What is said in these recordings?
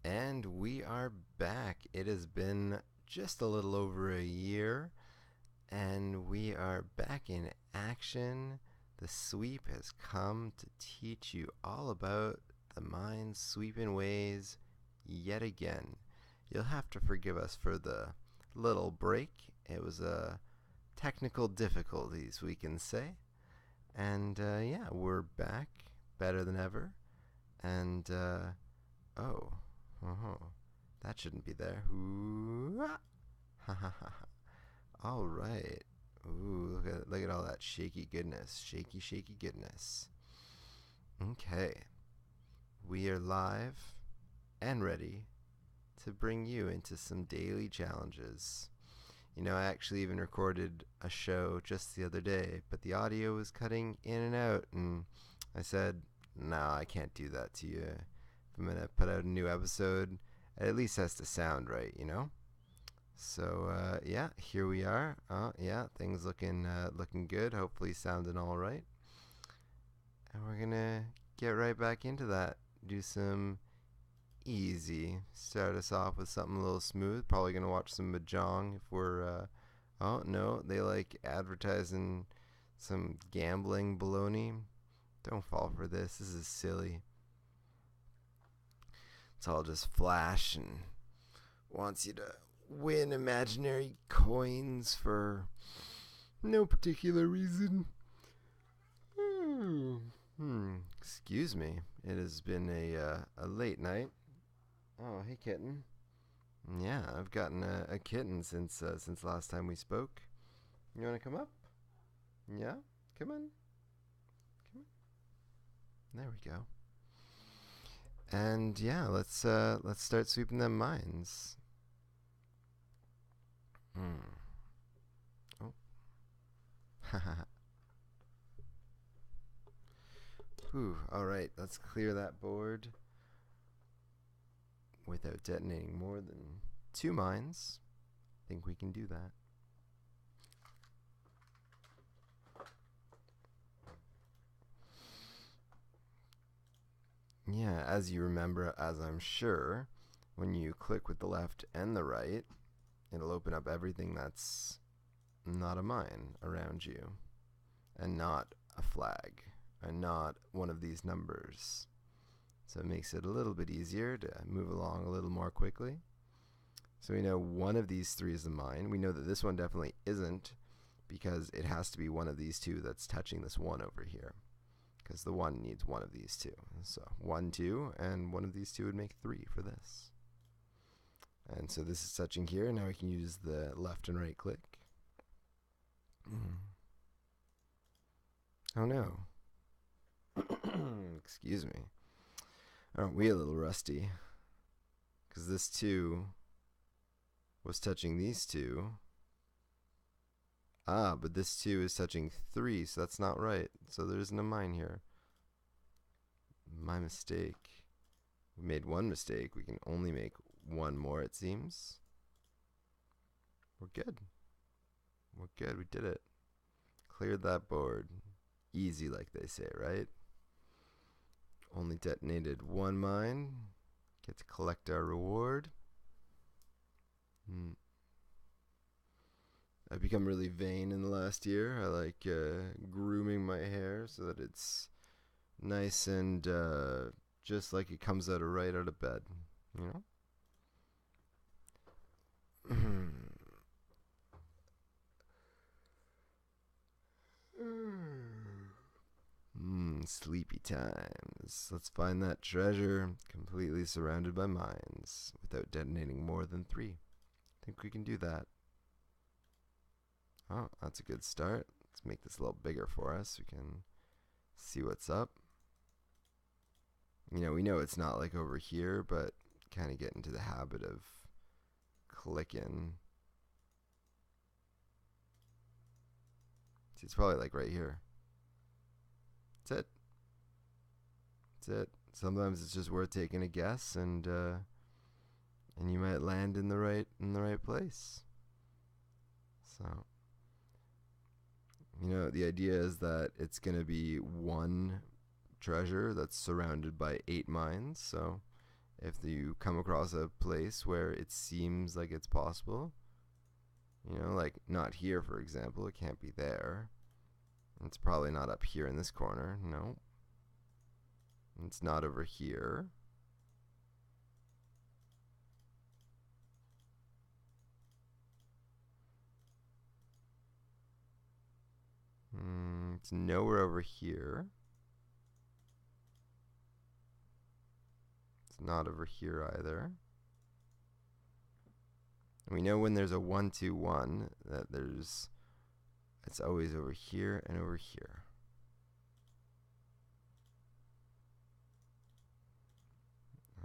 And we are back. It has been just a little over a year, and we are back in action. The sweep has come to teach you all about the mind's sweeping ways yet again. You'll have to forgive us for the little break. It was technical difficulties, we can say. And yeah, we're back better than ever. And oh, oh, that shouldn't be there. All right. Ooh, look at all that shaky goodness. Shaky goodness. Okay. We are live and ready to bring you into some daily challenges. You know, I actually even recorded a show just the other day, but the audio was cutting in and out, and I said, no, I can't do that to you. If I'm going to put out a new episode, it at least has to sound right, you know? So, yeah, here we are. Yeah, things looking good. Hopefully sounding all right. And we're going to get right back into that. Do some easy. Start us off with something a little smooth. Probably going to watch some Mahjong if we're... oh, no, they like advertising some gambling baloney. Don't fall for this. This is silly. It's all just flash and wants you to win imaginary coins for no particular reason. Excuse me. It has been a late night. Oh, hey, kitten. Yeah, I've gotten a kitten since last time we spoke. You want to come up? Yeah? Come on. There we go. And yeah, let's start sweeping them mines. Oh. Whew. All right, let's clear that board without detonating more than 2 mines. I think we can do that. Yeah, as you remember, as I'm sure, when you click with the left and the right, it'll open up everything that's not a mine around you, and not a flag, and not one of these numbers. So it makes it a little bit easier to move along a little more quickly. So we know one of these 3 is a mine. We know that this one definitely isn't, because it has to be one of these 2 that's touching this 1 over here, because the 1 needs one of these 2. So 1, 2, and one of these 2 would make 3 for this. And so this is touching here. Now we can use the left and right click. Oh no. Excuse me. Aren't we a little rusty? Because this 2 was touching these 2. Ah, but this 2 is touching 3, so that's not right. So there isn't a mine here. My mistake. We made 1 mistake. We can only make 1 more, it seems. We're good. We're good. We did it. Cleared that board. Easy, like they say, right? Only detonated 1 mine. Get to collect our reward. I've become really vain in the last year. I like grooming my hair so that it's nice and just like it comes right out of bed, you know? Sleepy times. Let's find that treasure, completely surrounded by mines, without detonating more than 3. I think we can do that. Oh, that's a good start. Let's make this a little bigger for us. We can see what's up. You know, we know it's not like over here, but kind of get into the habit of clicking. See, it's probably like right here. That's it. That's it. Sometimes it's just worth taking a guess, and you might land in the right place. So, you know, the idea is that it's going to be 1 treasure that's surrounded by 8 mines. So if you come across a place where it seems like it's possible, you know, like not here, for example, it can't be there. It's probably not up here in this corner. No. It's not over here. It's nowhere over here. It's not over here either. We know when there's a 1, 2, 1 that it's always over here and over here.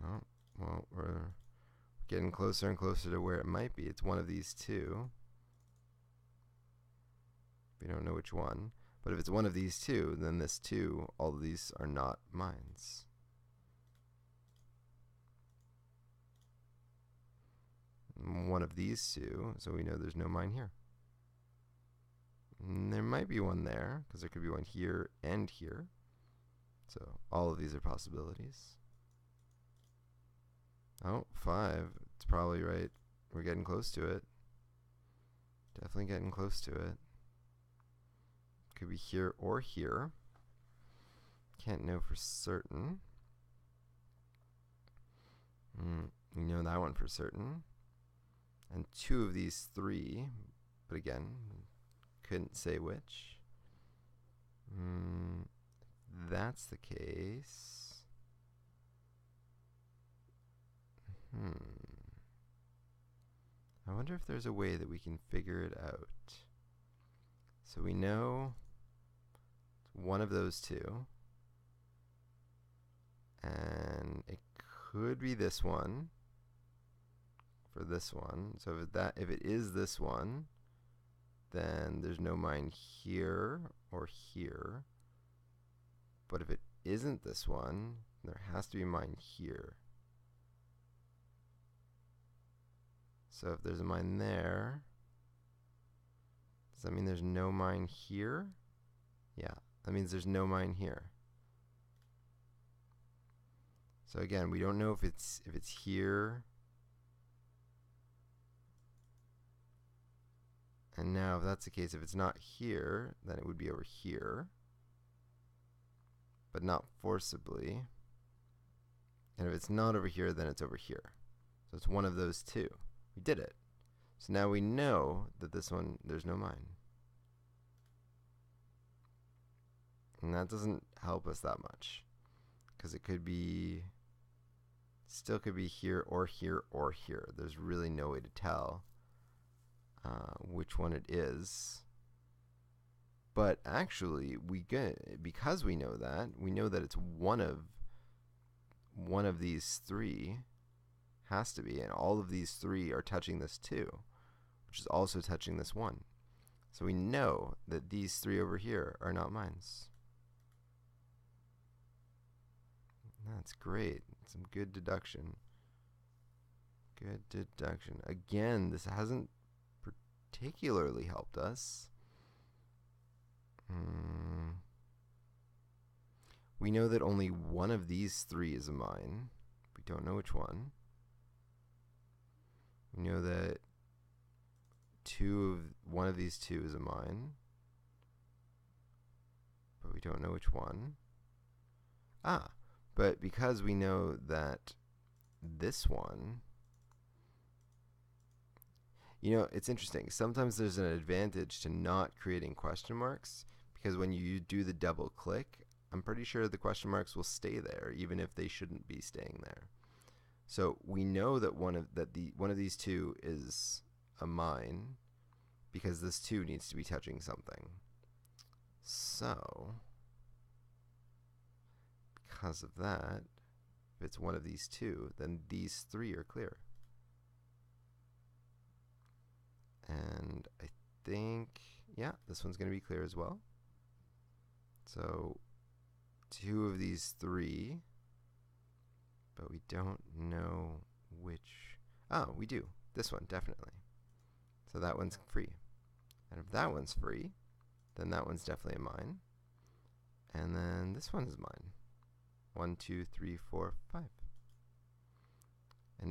Oh, well, we're getting closer and closer to where it might be. It's one of these two. We don't know which one. But if it's one of these two, then this 2, all of these are not mines. One of these 2, so we know there's no mine here. And there might be one there, because there could be one here and here. So all of these are possibilities. Oh, 5. It's probably right. We're getting close to it. Definitely getting close to it. Could be here or here. Can't know for certain. We know that one for certain. And 2 of these 3, but again, couldn't say which. That's the case. I wonder if there's a way that we can figure it out. So we know it's one of those 2. And it could be this one for this one. So if it is this one, then there's no mine here or here. But if it isn't this one, there has to be a mine here. So if there's a mine there, does that mean there's no mine here? Yeah, that means there's no mine here. So again, we don't know if it's here. And now if that's the case, if it's not here, then it would be over here. But not forcibly. And if it's not over here, then it's over here. So it's one of those 2. We did it. So now we know that this one, there's no mine. And that doesn't help us that much. Because it could be, still could be here or here or here. There's really no way to tell which one it is. But actually, because we know that it's one of these 3 has to be, and all of these 3 are touching this 2, which is also touching this 1. So we know that these 3 over here are not mines. That's great. Some good deduction. Good deduction. Again, this hasn't particularly helped us. We know that only one of these 3 is a mine. We don't know which one. We know that one of these 2 is a mine, but we don't know which one. But because we know that this one, you know, it's interesting. Sometimes there's an advantage to not creating question marks, because when you do the double click, I'm pretty sure the question marks will stay there, even if they shouldn't be staying there. So we know that one of these 2 is a mine, because this 2 needs to be touching something. So because of that, if it's one of these 2, then these 3 are clear. And I think, yeah, this one's going to be clear as well. So 2 of these 3, but we don't know which. Oh, we do. This one, definitely. So that one's free. And if that one's free, then that one's definitely a mine. And then this one is mine. 1, 2, 3, 4, 5.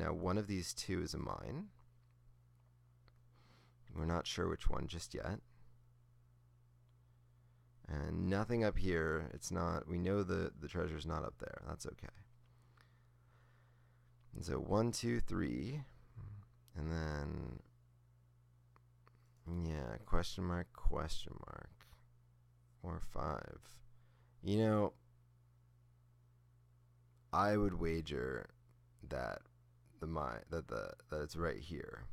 Now one of these two is a mine. We're not sure which one just yet. And nothing up here. It's not, we know the treasure's not up there. That's okay. And so 1, 2, 3. And then, yeah, question mark, question mark. Or 5. You know, I would wager that that it's right here.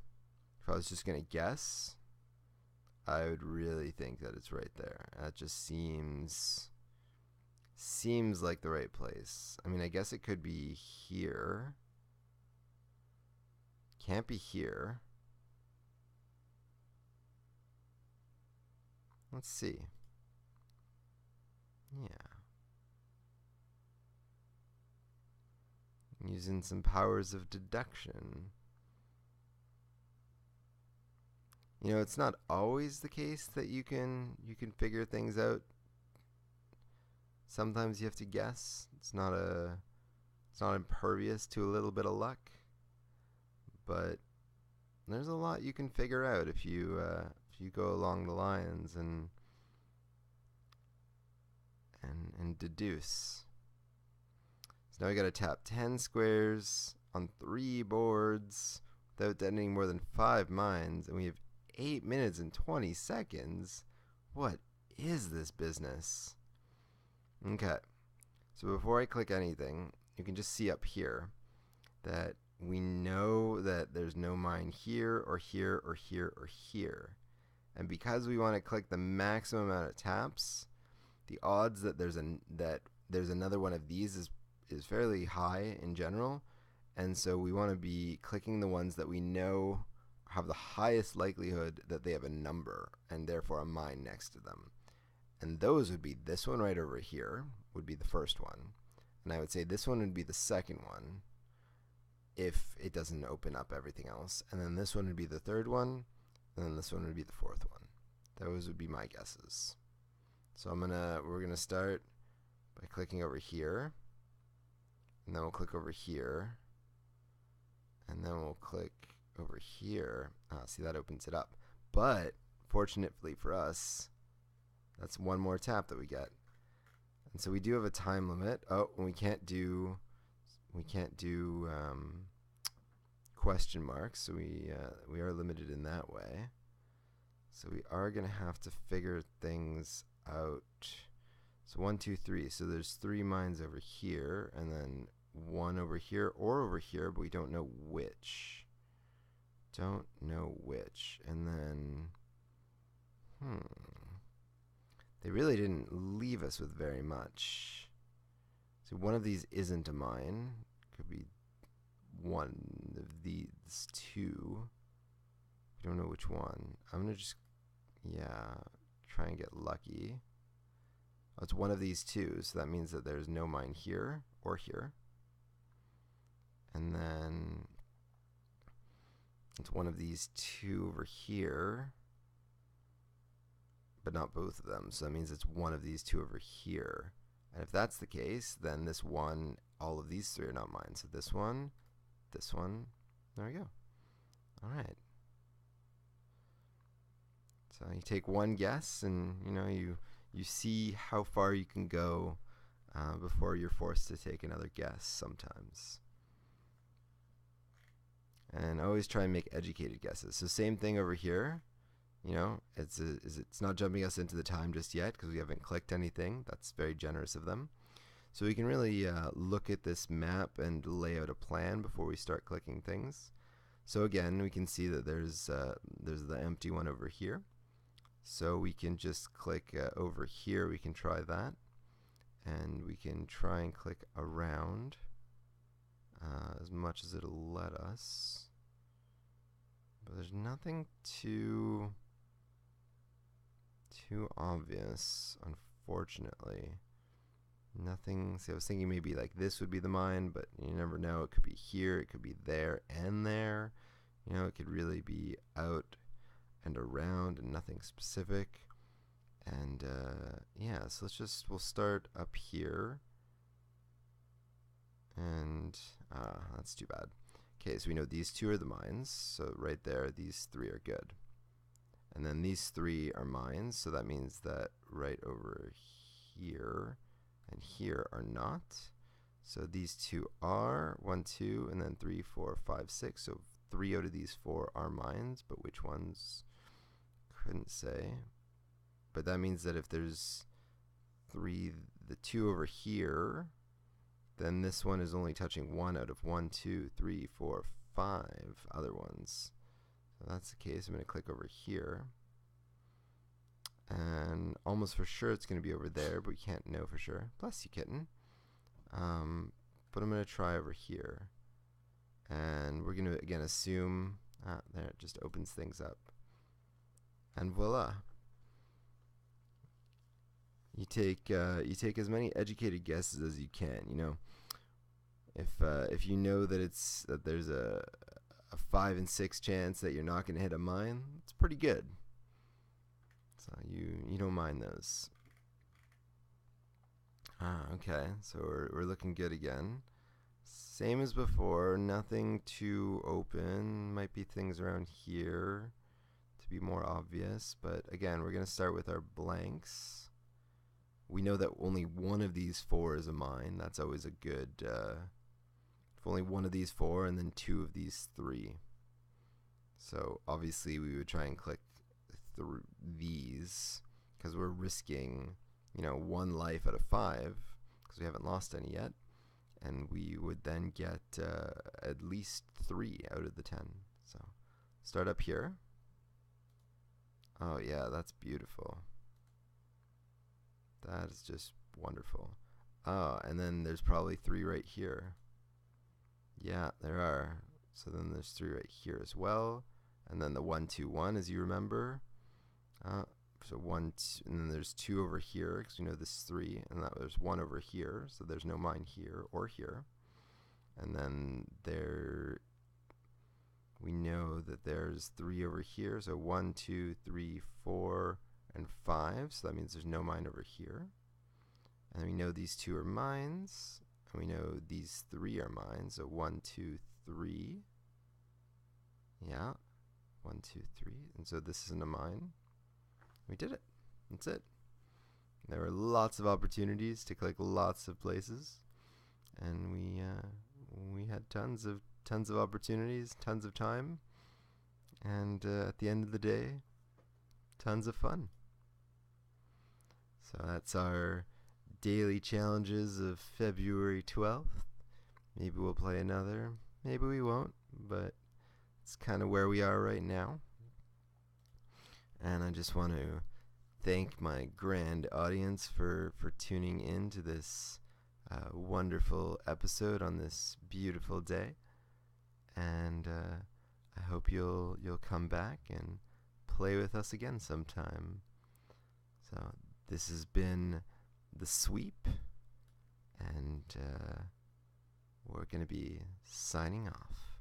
If I was just gonna guess, I would really think that it's right there. That just seems like the right place. I mean, I guess it could be here. Can't be here. Let's see. Yeah. Using some powers of deduction. You know, it's not always the case that you can figure things out. Sometimes you have to guess. It's not impervious to a little bit of luck. But there's a lot you can figure out if you go along the lines and deduce. So now we gotta tap 10 squares on 3 boards without detonating more than 5 mines, and we have 8 minutes and 20 seconds. What is this business? Okay, so before I click anything, you can just see up here that we know that there's no mine here or here or here or here. And because we want to click the maximum amount of taps, the odds that there's another one of these is fairly high in general. And so we want to be clicking the ones that we know have the highest likelihood that they have a number and therefore a mine next to them. And those would be this one right over here would be the first one. And I would say this one would be the second one if it doesn't open up everything else. And then this one would be the third one. And then this one would be the fourth one. Those would be my guesses. So we're gonna start by clicking over here. And then we'll click over here. And then we'll click over here. See, that opens it up. But fortunately for us, that's one more tap that we get. And so we do have a time limit. Oh, and we can't do question marks, so we are limited in that way. So we are gonna have to figure things out. So 1, 2, 3. So there's 3 mines over here, and then 1 over here or over here, but we don't know which. Don't know which. And then, they really didn't leave us with very much. So one of these isn't a mine. Could be one of these two. We don't know which one. I'm gonna just, try and get lucky. Oh, it's one of these two, so that means that there's no mine here or here. And then it's one of these two over here, but not both of them. So that means it's one of these two over here. And if that's the case, then this one, all of these 3 are not mine. So this one, there we go. All right. So you take one guess, and you see how far you can go before you're forced to take another guess sometimes. And always try and make educated guesses. So same thing over here. It's not jumping us into the time just yet because we haven't clicked anything. That's very generous of them. So we can really look at this map and lay out a plan before we start clicking things. So again, we can see that there's the empty one over here. So we can just click over here. We can try that, and we can try and click around as much as it'll let us. But there's nothing too obvious, unfortunately. Nothing. See, I was thinking maybe like this would be the mine, but you never know. It could be here, it could be there and there. It could really be out and around and nothing specific. And so we'll start up here. And that's too bad. Okay, so we know these 2 are the mines. So right there, these 3 are good. And then these 3 are mines. So that means that right over here and here are not. So these 2 are 1, 2, and then 3, 4, 5, 6. So 3 out of these 4 are mines, but which ones? Couldn't say. But that means that if there's 3, the 2 over here, then this one is only touching 1 out of 1, 2, 3, 4, 5 other ones. So that's the case. I'm going to click over here. And almost for sure it's going to be over there, but we can't know for sure. Bless you, kitten. But I'm going to try over here. And we're going to, again, assume, there, it just opens things up. And voila. You take as many educated guesses as you can. You know, if you know that there's a 5 in 6 chance that you're not going to hit a mine, it's pretty good. So you don't mind those. Okay, so we're looking good again. Same as before, nothing too open. Might be things around here to be more obvious, but again, we're going to start with our blanks. We know that only one of these 4 is a mine. That's always a good, if only one of these 4 and then 2 of these 3. So obviously we would try and click through these because we're risking, 1 life out of 5 because we haven't lost any yet. And we would then get at least 3 out of the 10. So start up here. Oh yeah, that's beautiful. That is just wonderful. Oh, and then there's probably 3 right here. Yeah, there are. So then there's 3 right here as well. And then the 1, 2, 1, as you remember. So 1, 2, and then there's 2 over here, because we know this is 3, and there's 1 over here, so there's no mine here or here. And then we know that there's 3 over here, so 1, 2, 3, 4, and 5, so that means there's no mine over here. And then we know these 2 are mines, and we know these 3 are mines, so 1, 2, 3. Yeah, 1, 2, 3, and so this isn't a mine. We did it. That's it. There were lots of opportunities to click lots of places, and we had tons of opportunities, tons of time, and at the end of the day, tons of fun. So that's our daily challenges of February 12th. Maybe we'll play another, maybe we won't, but it's kind of where we are right now. And I just want to thank my grand audience for tuning in to this wonderful episode on this beautiful day. And I hope you'll come back and play with us again sometime. So this has been The Sweep, and we're going to be signing off.